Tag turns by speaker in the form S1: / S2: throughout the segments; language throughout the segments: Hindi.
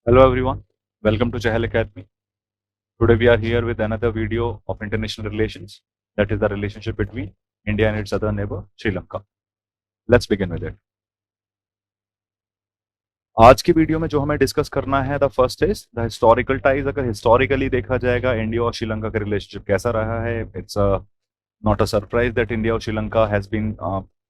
S1: Hello everyone, welcome to Chahal Academy. Today we are here with another video of international relations, that is the relationship between India and its southern neighbor Sri Lanka. Let's begin with it. आज की वीडियो में जो हमें डिस्कस करना है the first is the historical ties. अगर हिस्टोरिकली देखा जाएगा इंडिया और श्रीलंका का रिलेशनशिप कैसा रहा है, it's not a surprise that India और Sri Lanka has been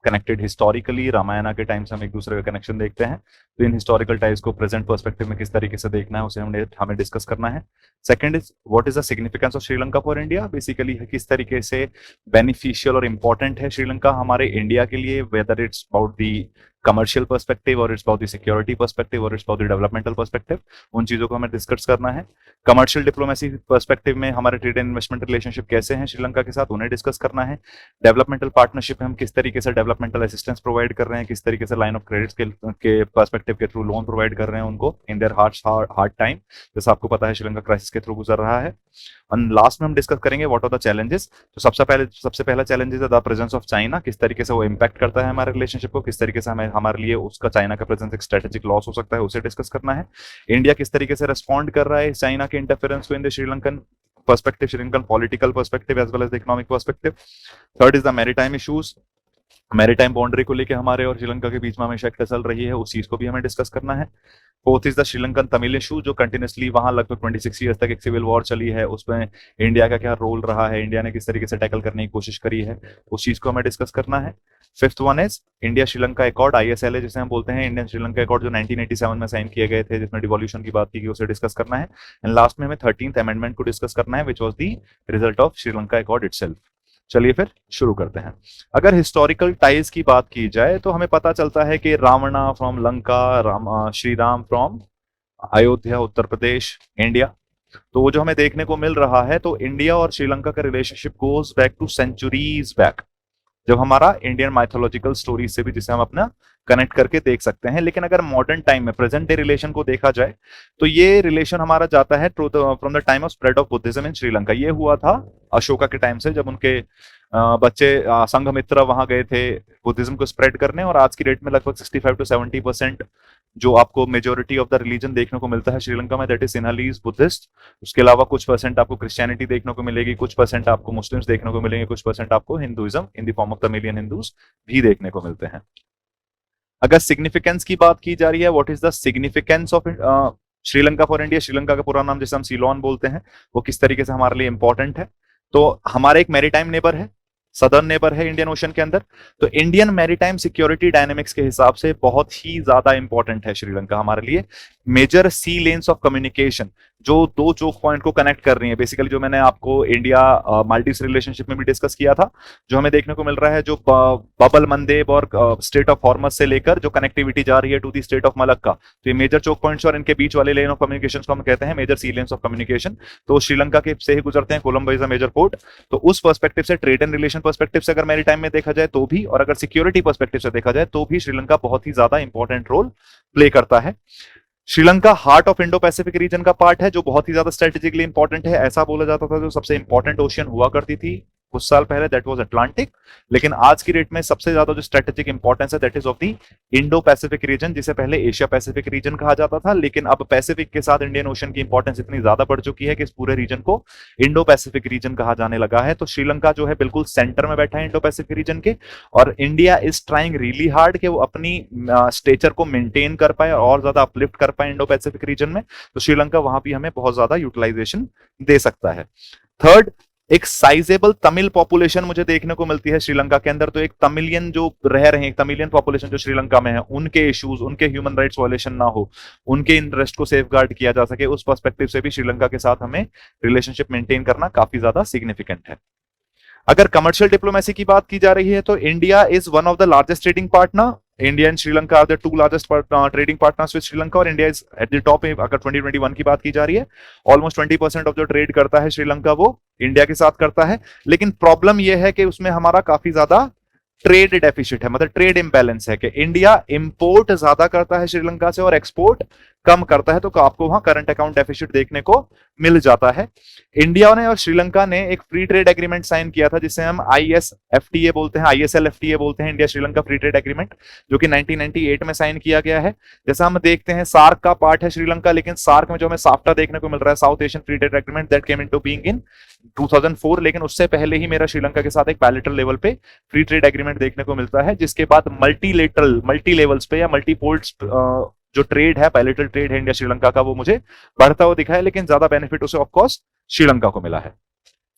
S1: connected historically. Ramayana के टाइम से हम एक दूसरे का कनेक्शन देखते हैं, तो इन हिस्टोरिकल टाइज को प्रेजेंट पर्सपेक्टिव में किस तरीके से देखना है उसे हमें डिस्कस करना है। Second is what is the significance of Sri Lanka for India, basically किस तरीके से बेनिफिशियल और इंपॉर्टेंट है श्रीलंका हमारे इंडिया के लिए, whether it's about the commercial perspective और it's about the security perspective और it's about the developmental perspective. उन चीजों को हमें डिस्कस करना है। कमर्शियल डिप्लोमेसी पर्सपेक्टिव में हमारे ट्रेड एंड इन्वेस्टमेंट रिलेशनशिप कैसे हैं श्रीलंका के साथ, उन्हें डिस्कस करना है। डेवलपमेंटल पार्टनरशिप में हम किस तरीके से डेवलपमेंटल असिस्टेंस प्रोवाइड कर रहे हैं, किस तरीके से लाइन ऑफ क्रेडिट के पर्सपेक्टिव के थ्रू लोन प्रोवाइड कर रहे हैं उनको इन देयर हार्ड टाइम, जैसा आपको पता है श्रीलंका क्राइसिस के थ्रू गुजर रहा है। और लास्ट में हम डिस्कस करेंगे व्हाट आर द चैलेंजेस। तो सबसे पहला challenge is the presence of China, किस तरीके से वो इंपैक्ट करता है हमारे रिलेशनशिप को, किस तरीके से हमारे लिए उसका चाइना का प्रेजेंस एक स्ट्रेटेजिक लॉस हो सकता है, उसे डिस्कस करना है। इंडिया किस तरीके से रेस्पॉन्ड कर रहा है चाइना के इंटरफेरेंस को in the Sri Lankan perspective, Sri Lankan political perspective as well as the economic perspective. Third is the maritime issues, maritime boundary को लेकर हमारे और श्रीलंका के बीच में हमेशा एक चल रही है, उस चीज को भी हमें डिस्कस करना है। Fourth is the Sri Lankan Tamil issue, जो कंटिन्यूसली वहां लगभग 26 ईयर्स तक एक सिविल वॉर चली है, उसमें इंडिया का क्या रोल रहा है, इंडिया ने किस तरीके से टैकल करने की कोशिश करी है, उस चीज को हमें डिस्कस करना है। Fifth one is India Sri Lanka accord, ISLA जिसे हम बोलते हैं, इंडियन श्रीलंका अकॉर्ड, जो 1987 में साइन किए गए थे, जिसमें डिवोल्यूशन की बात की गई, उसे डिस्कस करना है। एंड लास्ट में हमें 13th अमेंडमेंट को डिस्कस करना है, which was the result of Sri Lanka accord itself. चलिए फिर शुरू करते हैं। अगर हिस्टोरिकल टाइज की बात की जाए तो हमें पता चलता है कि Ravana from Lanka, Shri Ram from Ayodhya Uttar Pradesh India. तो वो जो हमें देखने को मिल रहा है, तो इंडिया और श्रीलंका का relationship goes back to centuries back, जब हमारा इंडियन माइथोलॉजिकल स्टोरी से भी जिसे हम अपना कनेक्ट करके देख सकते हैं। लेकिन अगर मॉडर्न टाइम में प्रेजेंट डे रिलेशन को देखा जाए तो ये रिलेशन हमारा जाता है from the time of spread of Buddhism इन श्रीलंका। ये हुआ था अशोका के टाइम से, जब उनके बच्चे संघमित्रा वहां गए थे बुद्धिज्म को स्प्रेड करने, और आज की डेट में लगभग 65 to 70% जो आपको मेजोरिटी ऑफ द रिलीजन देखने को मिलता है श्रीलंका में, दैट इज सिन्हालीज बुद्धिस्ट। उसके अलावा कुछ परसेंट आपको क्रिश्चियनिटी देखने को मिलेगी, कुछ परसेंट आपको मुस्लिम्स देखने को मिलेंगे, कुछ परसेंट आपको Hinduism in the form of Tamilian Hindus भी देखने को मिलते हैं। अगर सिग्निफिकेंस की बात की जा रही है, what is the significance of Sri Lanka for India, Sri Lanka का पूरा नाम जिसे हम सीलोन बोलते हैं, वो किस तरीके से हमारे लिए इंपॉर्टेंट है। तो हमारे एक मैरीटाइम नेबर है, सदर्न नेबर है इंडियन ओशन के अंदर। तो इंडियन मैरीटाइम सिक्योरिटी डायनेमिक्स के हिसाब से बहुत ही ज्यादा इंपॉर्टेंट है श्रीलंका हमारे लिए। Major sea lanes of communication जो दो चोक पॉइंट को कनेक्ट कर रही है, बेसिकली जो मैंने आपको इंडिया माल्दीव्स रिलेशनशिप में भी डिस्कस किया था, जो हमें देखने को मिल रहा है, जो बबल मंदेब और स्टेट ऑफ हॉर्मस से लेकर जो कनेक्टिविटी जा रही है to the state of Malacca, तो ये मेजर चोक पॉइंट्स और इनके बीच वाले लेन ऑफ कम्युनिकेशन को हम कहते हैं major sea lanes of communication. तो श्रीलंका के से ही गुजरते हैं, Colombo is a major port. तो उस पर्सपेक्टिव से, ट्रेड एंड रिलेशन पर्सपेक्टिव से अगर मेरी टाइम में देखा जाए तो भी, और अगर सिक्योरिटी पर्सपेक्टिव से देखा जाए तो भी श्रीलंका बहुत ही ज्यादा इंपॉर्टेंट रोल प्ले करता है। Sri Lanka heart of Indo Pacific region का पार्ट है, जो बहुत ही ज्यादा स्ट्रेटेजिकली इंपॉर्टेंट है। ऐसा बोला जाता था जो सबसे इंपॉर्टेंट ओशियन हुआ करती थी कुछ साल पहले, दैट वाज अटलांटिक। लेकिन आज की डेट में सबसे ज्यादा जो स्ट्रेटेजिक इंपॉर्टेंस है, that is of the Indo Pacific region, जिसे पहले एशिया पैसिफिक रीजन कहा जाता था। लेकिन अब पैसिफिक के साथ इंडियन ओशन की इंपॉर्टेंस इतनी ज्यादा बढ़ चुकी है कि इस पूरे रीजन को इंडो पैसिफिक रीजन कहा जाने लगा है। तो श्रीलंका जो है बिल्कुल सेंटर में बैठा है इंडो पैसिफिक रीजन के, और India is trying really hard कि वो अपनी स्टेचर को मेंटेन कर पाए और ज्यादा अपलिफ्ट कर पाए इंडो पैसिफिक रीजन में। तो श्रीलंका वहां भी हमें बहुत ज्यादा यूटिलाइजेशन दे सकता है। थर्ड, एक साइजेबल तमिल पॉपुलेशन मुझे देखने को मिलती है श्रीलंका के अंदर। तो एक तमिलियन जो रह रहे हैं, तमिलियन पॉपुलेशन जो श्रीलंका में है, उनके इश्यूज, उनके ह्यूमन राइट्स वायलेशन ना हो, उनके इंटरेस्ट को सेफगार्ड किया जा सके, उस पर्सपेक्टिव से भी श्रीलंका के साथ हमें रिलेशनशिप मेंटेन करना काफी ज्यादा सिग्निफिकेंट है। अगर कमर्शियल डिप्लोमेसी की बात की जा रही है तो India is one of the largest trading partner. India and Sri Lanka are the two largest trading partners with Sri Lanka, और India is at the top. अगर 2021 की बात की जा रही है, ऑलमोस्ट 20% ऑफ जो ट्रेड करता है श्रीलंका वो इंडिया के साथ करता है। लेकिन प्रॉब्लम यह है कि उसमें हमारा काफी ज्यादा ट्रेड डेफिसिट है, मतलब ट्रेड इंबैलेंस है, कि इंडिया इंपोर्ट ज्यादा करता है श्रीलंका से और एक्सपोर्ट कम करता है, तो आपको वहां करंट अकाउंट डेफिसिट देखने को मिल जाता है। इंडिया ने और श्रीलंका ने एक फ्री ट्रेड एग्रीमेंट साइन किया था, जिसे हम ISFTA बोलते हैं, ISLFTA बोलते हैं, India Sri Lanka free trade agreement, जो कि 1998 में साइन किया गया है। जैसा हम देखते हैं सार्क का पार्ट है श्रीलंका, लेकिन सार्क में जो हमें साफ्टा देखने को मिल रहा है, south Asian free trade agreement, that came into being in 2004, लेकिन उससे पहले ही मेरा श्रीलंका के साथ एक बायलैटरल लेवल पे फ्री ट्रेड एग्रीमेंट देखने को मिलता है, जिसके बाद मल्टी लेवल्स पे या मल्टीपोल्स जो ट्रेड है, बायलैटरल ट्रेड है इंडिया श्रीलंका का, वो मुझे बढ़ता हुआ दिखा है, लेकिन ज्यादा बेनिफिट उसे ऑफकोर्स श्रीलंका को मिला है।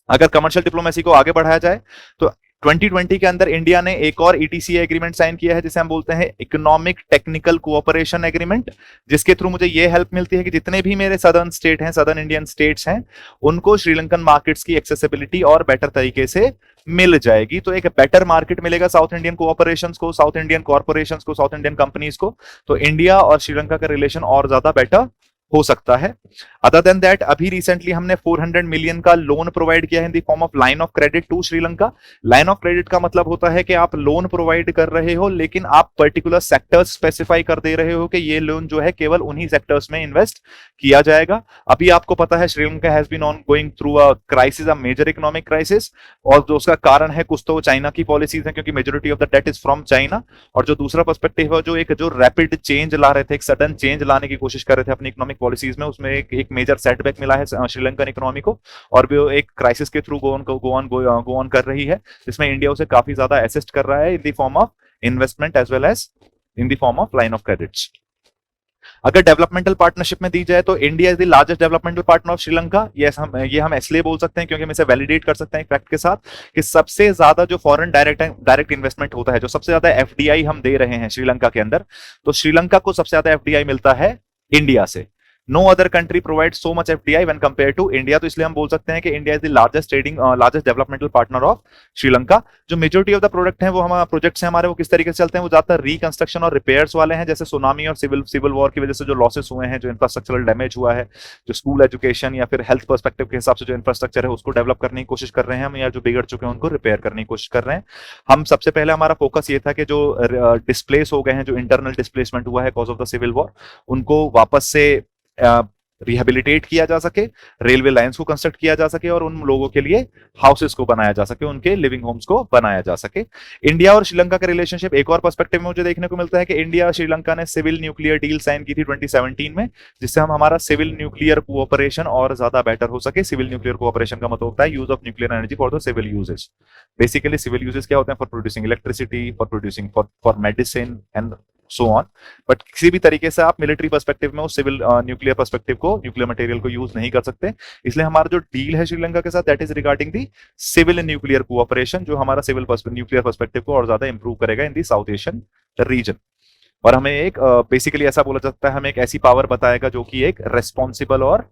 S1: अगर कमर्शियल डिप्लोमेसी को आगे बढ़ाया जाए तो 2020 के अंदर इंडिया ने एक और ETCA एग्रीमेंट साइन किया है, जिसे हम बोलते हैं इकोनॉमिक टेक्निकल कोऑपरेशन एग्रीमेंट, जिसके थ्रू मुझे ये हेल्प मिलती है कि जितने भी मेरे सदर्न स्टेट हैं, सदर्न इंडियन स्टेट्स हैं, उनको श्रीलंकन मार्केट्स की एक्सेसिबिलिटी और बेटर तरीके से मिल जाएगी। तो एक बेटर मार्केट मिलेगा साउथ इंडियन कोऑपरेशंस को, साउथ इंडियन कॉर्पोरेशंस को, साउथ इंडियन कंपनीज को, तो इंडिया और श्रीलंका का रिलेशन और ज्यादा बेटर हो सकता है। अदर देन दैट, अभी रिसेंटली हमने 400 मिलियन का लोन प्रोवाइड किया है in the form of line of credit to Sri Lanka. Line of credit का मतलब होता है कि आप लोन प्रोवाइड कर रहे हो, लेकिन आप पर्टिकुलर सेक्टर्स स्पेसिफाई कर दे रहे हो कि ये लोन जो है केवल उन्हीं सेक्टर्स में इन्वेस्ट किया जाएगा। अभी आपको पता है Sri Lanka has been on going through a crisis, a major economic crisis, और जो उसका कारण है कुछ तो चाइना की पॉलिसीज है, क्योंकि majority of the debt is from China, और जो दूसरा पर्सपेक्टिव है जो रैपिड चेंज ला रहे थे, एक सडन चेंज लाने की कोशिश कर रहे थे अपनी इकोनॉमिक पॉलिसीज में, उसमें एक मेजर सेटबैक मिला है श्रीलंकन इकोनॉमी को, और वो एक क्राइसिस के थ्रू गो ऑन कर रही है, जिसमें इंडिया उसे काफी ज्यादा असिस्ट कर रहा है in the form of investment as well as in the form of line of credits. अगर डेवलपमेंटल पार्टनरशिप में दी जाए तो India is the largest developmental partner of Sri Lanka. ये हम इसलिए बोल सकते हैं क्योंकि हम इसे वैलिडेट कर सकते हैं फैक्ट के साथ कि सबसे ज्यादा जो फॉरेन डायरेक्ट इन्वेस्टमेंट होता है, जो सबसे ज्यादा FDI हम दे रहे हैं श्रीलंका के अंदर, तो श्रीलंका को सबसे ज्यादा FDI मिलता है इंडिया से। No other country provide so much FDI when compare to India. तो इसलिए हम बोल सकते हैं कि India is the largest developmental partner of Sri Lanka. जो मेजोरिटी ऑफ द प्रोडक्ट हैं, वो हमारे प्रोजेक्ट्स हैं हमारे, वो किस तरीके से चलते हैं, वो ज्यादातर रिकंस्ट्रक्शन और रिपेयर्स वाले हैं, जैसे सुनामी और सिविल वॉर की वजह से जो लॉसेस हुए हैं, जो इंफ्रास्ट्रक्चरल डैमेज हुआ है, जो स्कूल एजुकेशन या फिर हेल्थ पर्सपेक्टिव के हिसाब से जो इंफ्रास्ट्रक्चर है उसको डेवलप करने की कोशिश कर रहे हैं हम, या जो बिगड़ चुके हैं उनको रिपेयर करने की कोशिश कर रहे हैं हम। सबसे पहले हमारा फोकस ये था कि जो डिस्प्लेस हो गए हैं, जो इंटरनल डिस्प्लेसमेंट हुआ है cause of the civil war, उनको वापस से रिहेबिलिटेट किया जा सके, रेलवे लाइंस को कंस्ट्रक्ट किया जा सके, और उन लोगों के लिए हाउसेस को बनाया जा सके, उनके लिविंग होम्स को बनाया जा सके। इंडिया और श्रीलंका का रिलेशनशिप एक और पर्सपेक्टिव में मुझे देखने को मिलता है कि इंडिया और श्रीलंका ने सिविल न्यूक्लियर डील साइन की थी 2017 में, जिससे हमारा सिविल न्यूक्लियर कोऑपरेशन और ज्यादा बेटर हो सके। सिविल न्यूक्लियर कोऑपरेशन का मतलब होता है use of nuclear energy for the civil uses. Basically civil uses क्या होते हैं? For producing electricity, for producing for medicine and so on. But किसी भी तरीके से आप मिलिट्री पर्सपेक्टिव में उस सिविल न्यूक्लियर पर्सपेक्टिव को, न्यूक्लियर मटेरियल को यूज नहीं कर सकते। इसलिए हमारा जो डील है श्रीलंका के साथ, that is regarding the civil nuclear cooperation, जो हमारा सिविल न्यूक्लियर पर्सपेक्टिव को और ज्यादा इंप्रूव करेगा इन दी साउथ एशियन रीजन। और हमें एक बेसिकली ऐसा बोला जाता है, हमें एक ऐसी पावर बताएगा जो कि एक रेस्पॉन्सिबल और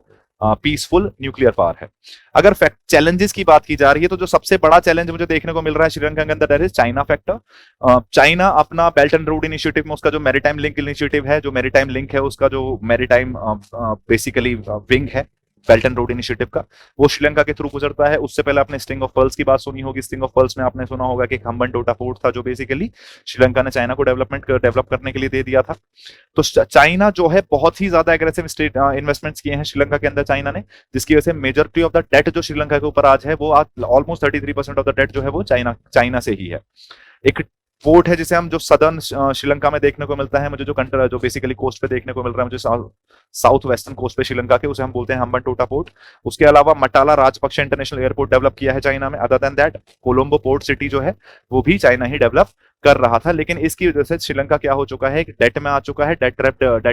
S1: पीसफुल न्यूक्लियर पावर है। अगर चैलेंजेस की बात की जा रही है, तो जो सबसे बड़ा चैलेंज मुझे देखने को मिल रहा है श्रीलंका के अंदर, that is China factor. China अपना बेल्ट एंड रोड इनिशिएटिव में उसका जो मैरीटाइम लिंक इनिशिएटिव है, जो मैरीटाइम लिंक है, उसका जो मैरीटाइम बेसिकली विंग है बेल्ट एंड रोड इनिशिएटिव का, वो श्रीलंका के थ्रू गुजरता है। उससे पहले आपने स्ट्रिंग ऑफ पर्ल्स की बात सुनी होगी। स्ट्रिंग ऑफ पर्ल्स में आपने सुना होगा कि हम्बनटोटा पोर्ट था, जो बेसिकली श्रीलंका ने चाइना को डेवलप करने के लिए दे दिया था। तो चाइना जो है बहुत ही ज्यादा एग्रेसिव स्टेट इन्वेस्टमेंट्स किए हैं श्रीलंका के अंदर चाइना ने, जिसकी वजह से मेजोरिटी ऑफ द डेट जो श्रीलंका के ऊपर आज है, वो आज ऑलमोस्ट 33% ऑफ द डेट जो है वो चाइना से ही है। एक पोर्ट है जिसे हम जो सदर्न श्रीलंका में देखने को मिलता है, मुझे जो बेसिकली कोस्ट पे देखने को मिल रहा है, मुझे साउथ वेस्टर्न कोस्ट पे श्रीलंका के, उसे हम बोलते हैं हम्बनटोटा पोर्ट। उसके अलावा मटाला राजपक्ष इंटरनेशनल एयरपोर्ट डेवलप किया है चाइना में। Other than that, Colombo port city जो है वो भी चाइना ही डेवलप कर रहा था, लेकिन इसकी वजह से श्रीलंका क्या हो चुका है, डेट में आ चुका है, डेट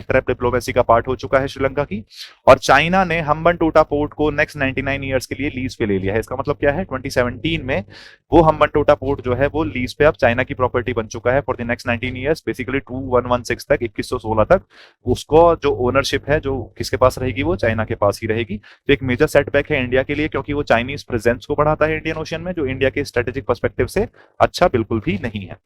S1: ट्रैप डिप्लोमेसी का पार्ट हो चुका है श्रीलंका की। और चाइना ने हम्बनटोटा पोर्ट को नेक्स्ट 99 ईयर्स के लिए लीज पे ले लिया है। इसका मतलब क्या है, 2017 में वो हम्बनटोटा पोर्ट जो है वो लीज पे अब चाइना की प्रॉपर्टी बन चुका है for the next 19 years, basically 2116 तक, 2116 तक उसको जो ओनरशिप है, जो किसके पास रहेगी, वो चाइना के पास ही रहेगी। तो एक मेजर सेटबैक है इंडिया के लिए, क्योंकि वो चाइनीज प्रेजेंस को बढ़ाता है इंडियन ओशन में, जो इंडिया के स्ट्रेटेजिक पर्सपेक्टिव से अच्छा बिल्कुल भी नहीं है।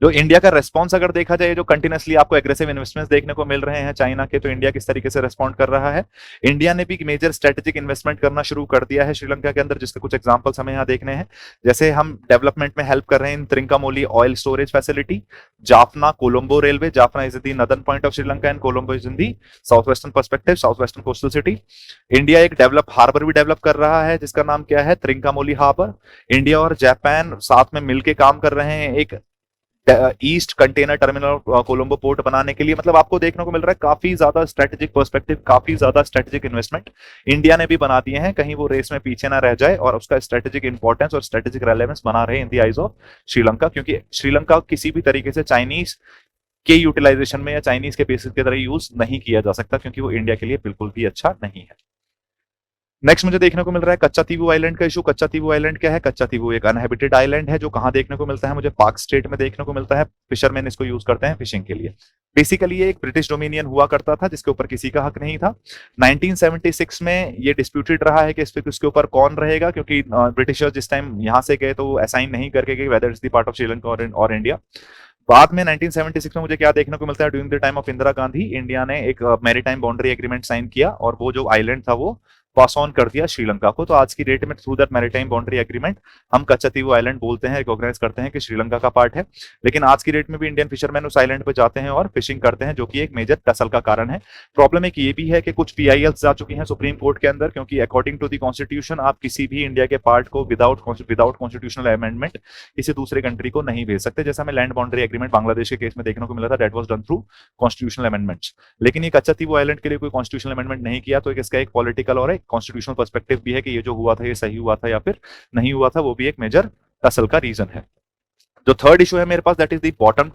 S1: जो इंडिया का रेस्पॉन्स अगर देखा जाए, जो कंटिन्यूसली आपको एग्रेसिव इन्वेस्टमेंट्स देखने को मिल रहे हैं चाइना के, तो इंडिया किस तरीके से रेस्पॉन्ड कर रहा है। इंडिया ने भी मेजर स्ट्रेटेजिक इन्वेस्टमेंट करना शुरू कर दिया है श्रीलंका के अंदर, जिसके कुछ एग्जांपल्स हमें यहाँ देखने हैं। जैसे हम डेवलपमेंट में हेल्प कर रहे हैं in Trincomalee oil storage facility, Jaffna Colombo railway, Jaffna is the northern point of Sri Lanka and Colombo is in the south western perspective, south western coastal city. India एक डेवलप हार्बर भी डेवलप कर रहा है जिसका नाम क्या है, त्रिंकामोली हार्बर। इंडिया और जापान साथ में मिलकर काम कर रहे हैं एक east container terminal Colombo port बनाने के लिए। मतलब आपको देखने को मिल रहा है काफी ज्यादा स्ट्रेटेजिक पर्सपेक्टिव, काफी ज्यादा स्ट्रेटेजिक इन्वेस्टमेंट इंडिया ने भी बना दिए हैं, कहीं वो रेस में पीछे ना रह जाए और उसका स्ट्रेटेजिक इंपॉर्टेंस और स्ट्रेटेजिक रेलेवेंस बना रहे in the eyes of Sri Lanka. क्योंकि श्रीलंका किसी भी तरीके से चाइनीज के यूटिलाइजेशन में या चाइनीज के बेसिस की तरह यूज नहीं किया जा सकता, क्योंकि वो इंडिया के लिए बिल्कुल भी अच्छा नहीं है। नेक्स्ट मुझे देखने को मिल रहा है कच्चा तीवू आइलैंड का इशू। कच्चा तीवू आइलैंड क्या है? कच्चा तीवू एक अनहेबिटेड आइलैंड है जो कहां देखने को मिलता है, मुझे पाक स्टेट में देखने को मिलता है। फिशरमैन इसको यूज करते हैं फिशिंग के लिए। बेसिकली ये एक ब्रिटिश डोमिनियन हुआ करता था जिसके ऊपर किसी का हक नहीं था। 1976 में ये डिस्प्यूटेड रहा है कि इसके ऊपर कौन रहेगा, क्योंकि ब्रिटिशर्स जिस टाइम यहां से गए तो असाइन नहीं करके गए whether is the part of Sri Lanka और इंडिया। बाद में 1976 में मुझे क्या देखने को मिलता है, during the time of Indira Gandhi India ने एक मैरीटाइम बाउंड्री एग्रीमेंट साइन किया और वो जो आइलैंड था वो पास ऑन कर दिया श्रीलंका को। तो आज की डेट में through that maritime boundary agreement हम कच्चातीवू आइलैंड बोलते हैं, रिकॉग्नाइज करते हैं कि श्रीलंका का पार्ट है। लेकिन आज की डेट में भी इंडियन फिशरमैन उस आइलैंड पे जाते हैं और फिशिंग करते हैं, जो कि एक मेजर टसल का कारण है। प्रॉब्लम एक ये भी है कि कुछ पीआईएल्स जा चुकी हैं सुप्रीम कोर्ट के अंदर, क्योंकि अकॉर्डिंग टू द कॉन्स्टिट्यूशन आप किसी भी इंडिया के पार्ट को विदाउट कॉन्स्टिट्यूशनल अमेंडमेंट किसी दूसरे कंट्री को नहीं भेज सकते। जैसा हमें लैंड बाउंड्री एग्रीमेंट बांग्लादेश के केस में देखने को मिला था, that was done through constitutional amendments. लेकिन ये कच्चातीवू आइलैंड के लिए कोई कॉन्स्टिट्यूशनल अमेंडमेंट नहीं किया, तो इसका एक पॉलिटिकल और एक कॉन्स्टिट्यूशनल पर्सपेक्टिव भी है कि ये जो हुआ था ये सही हुआ था या फिर नहीं हुआ था, वो भी एक मेजर टसल का रीजन है। जो थर्ड इशू है मेरे पास, that is the bottom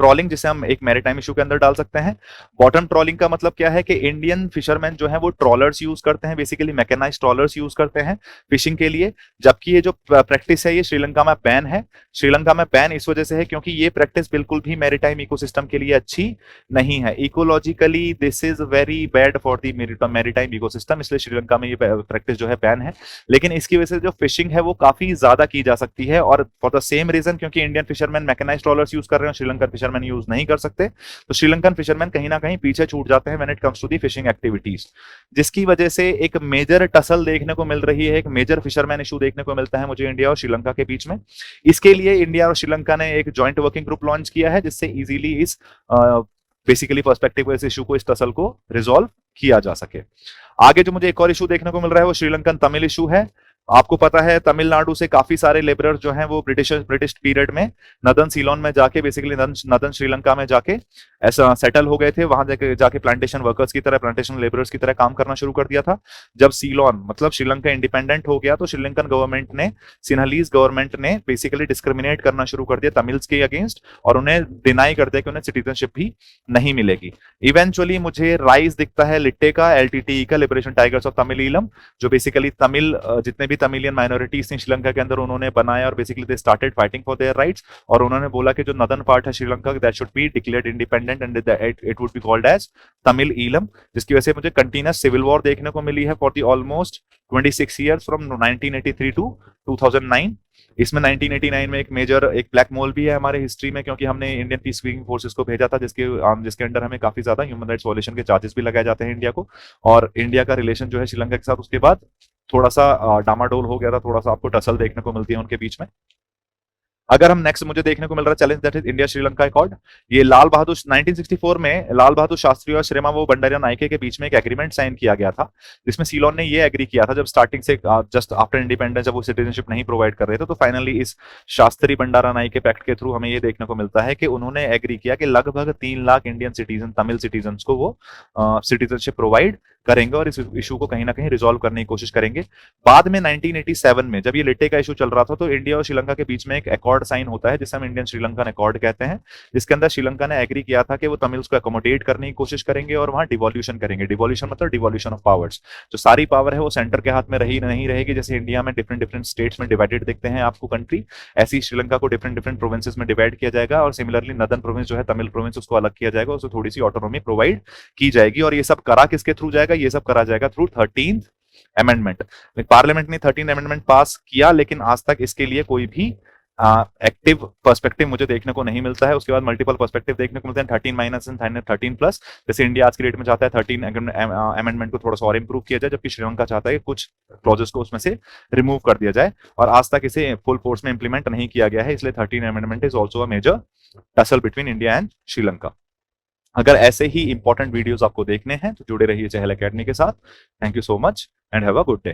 S1: trolling, जिसे हम एक मैरीटाइम इशू के अंदर डाल सकते हैं। बॉटम ट्रॉलिंग का मतलब क्या है कि इंडियन फिशरमैन जो है वो ट्रॉलर्स यूज करते हैं, बेसिकली मैकेनाइज्ड ट्रॉलर्स यूज करते हैं फिशिंग के लिए। जबकि ये जो प्रैक्टिस है ये श्रीलंका में बैन है। श्रीलंका में बैन इस वजह से है क्योंकि ये प्रैक्टिस बिल्कुल भी मैरीटाइम इकोसिस्टम के लिए अच्छी नहीं है। Ecologically this is very bad for the maritime ecosystem, इसलिए श्रीलंका में ये प्रैक्टिस जो है बैन है। लेकिन इसकी वजह से जो फिशिंग है वो काफी ज्यादा की जा सकती है, और फॉर द सेम रीजन, क्योंकि Indian fisherman mechanised trawlers use कर रहे हैं, श्रीलंकन फिशरमैन यूज नहीं कर सकते, तो श्रीलंकन फिशरमैन कहीं ना कहीं पीछे छूट जाते हैं when it comes to the fishing activities, जिसकी वजह से एक मेजर टसल देखने को मिल रही है, एक मेजर फिशरमैन इशू देखने को मिलता है मुझे इंडिया और श्रीलंका के बीच में। इसके लिए इंडिया और श्रीलंका ने एक जॉइंट वर्किंग ग्रुप लॉन्च किया है, जिससे इजीली इस बेसिकली पर्सपेक्टिव इस इशू को, इस टसल को रिजॉल्व किया जा सके। आगे जो मुझे एक और इशू देखने को मिल रहा है वो श्रीलंकन तमिल इशू है। आपको पता है तमिलनाडु से काफी सारे लेबरर जो हैं वो ब्रिटिश पीरियड में नदन सीलोन में जाके, बेसिकली नदन श्रीलंका में जाके ऐसा सेटल हो गए थे। वहां जाके प्लांटेशन वर्कर्स की तरह, प्लांटेशन लेबरर्स की तरह काम करना शुरू कर दिया था। जब सीलोन मतलब श्रीलंका इंडिपेंडेंट हो गया तो श्रीलंकन गवर्नमेंट ने, सिन्हलीज गवर्नमेंट ने बेसिकली डिस्क्रिमिनेट करना शुरू कर दिया तमिल्स के अगेंस्ट, और उन्हें डिनाई कर दिया कि उन्हें सिटीजनशिप भी नहीं मिलेगी। इवेंचुअली मुझे राइज दिखता है लिट्टे का, LTTE का, लिबरेशन टाइगर्स ऑफ तमिलीलम, जो बेसिकली तमिल जितने भी तमिलियन माइनॉरिटीज थी श्रीलंका के अंदर उन्होंने बनाया, और basically they started fighting for their rights. और उन्होंने बोला कि जो नदन पार्ट है श्रीलंका, that should be declared independent and it would be called as Tamil Eelam, जिसकी वजह से मुझे कंटिन्यूस सिविल वॉर देखने को मिली है for the almost 26 years from 1983 to 2009। इसमें 1989 में एक मेजर एक ब्लैक मोल भी है हमारे हिस्ट्री में, क्योंकि हमने इंडियन पीस कीपिंग फोर्सेस को भेजा था, जिसके अंडर हमें काफी ज्यादा ह्यूमन राइट्स वायलेशन के चार्जेस भी लगाए जाते हैं इंडिया को। और इंडिया का रिलेशन जो है श्रीलंका के साथ उसके बाद थोड़ा सा डामाडोल हो गया था, थोड़ा सा आपको टसल देखने को मिलती है उनके बीच में। अगर हम नेक्स्ट मुझे देखने को मिल रहा है challenge, that is India Sri Lanka accord. ये लाल बहादुर 1964 में लाल बहादुर शास्त्री और श्रीमावो बंडारिया नायके के बीच में एक एग्रीमेंट साइन किया गया था, जिसमें सीलोन ने ये एग्री किया था जब स्टार्टिंग से जस्ट आफ्टर इंडिपेंडेंस जब वो सिटीजनशिप नहीं प्रोवाइड कर रहे थे, तो फाइनली इस शास्त्री बंडारा नायके पैक्ट के थ्रू हमें ये देखने को मिलता है कि उन्होंने एग्री किया कि लगभग 3 lakh Indian citizen, Tamil citizen को वो सिटीजनशिप प्रोवाइड करेंगे और इस इशू को कहीं ना कहीं रिजॉल्व करने की कोशिश करेंगे। बाद में 1987 में जब ये लिट्टे का इशू चल रहा था, तो इंडिया और श्रीलंका के बीच में एक अकॉर्ड साइन होता है जिसे हम इंडियन श्रीलंकन अकॉर्ड कहते हैं, जिसके अंदर श्रीलंका ने एग्री किया था कि वो तमिल्स को अकोमोडेट करने की कोशिश करेंगे और वहां डिवोल्यूशन करेंगे। डिवोल्यूशन मतलब डिवोल्यूशन ऑफ पावर्स, जो सारी पावर है वो सेंटर के हाथ में नहीं रहेगी। जैसे इंडिया में डिफरेंट स्टेट्स में डिवाइडेड देखते हैं आपको कंट्री, ऐसी श्रीलंका को डिफरेंट प्रोविंसेस में डिवाइड किया जाएगा, और सिमिलरली नदन प्रोविंस जो है तमिल प्रोविंस उसको अलग किया जाएगा, उसको थोड़ी सी ऑटोनॉमी प्रोवाइड की जाएगी। और ये सब करा किसके थ्रू जाएगा? ये सब करा जाएगा थ्रू 13th अमेंडमेंट। पार्लियामेंट ने 13th अमेंडमेंट पास किया, लेकिन आज तक इसके लिए कोई भी एक्टिव पर्सपेक्टिव मुझे देखने को नहीं मिलता है। उसके बाद मल्टीपल पर्सपेक्टिव देखने को मिलते हैं, 13 माइनस एंड 13 प्लस। जैसे इंडिया आज की डेट में चाहता है 13 अमेंडमेंट को थोड़ा सा और इंप्रूव किया जाए, जबकि श्रीलंका चाहता है कि कुछ क्लॉजेस को उसमें से रिमूव कर दिया जाए, और आज तक इसे फुल फोर्स में इंप्लीमेंट नहीं किया गया है। इसलिए 13 amendment is also a major tussle between India and Sri Lanka. अगर ऐसे ही इंपॉर्टेंट वीडियोस आपको देखने हैं तो जुड़े रहिए चहल एकेडमी के साथ। Thank you so much and have a good day.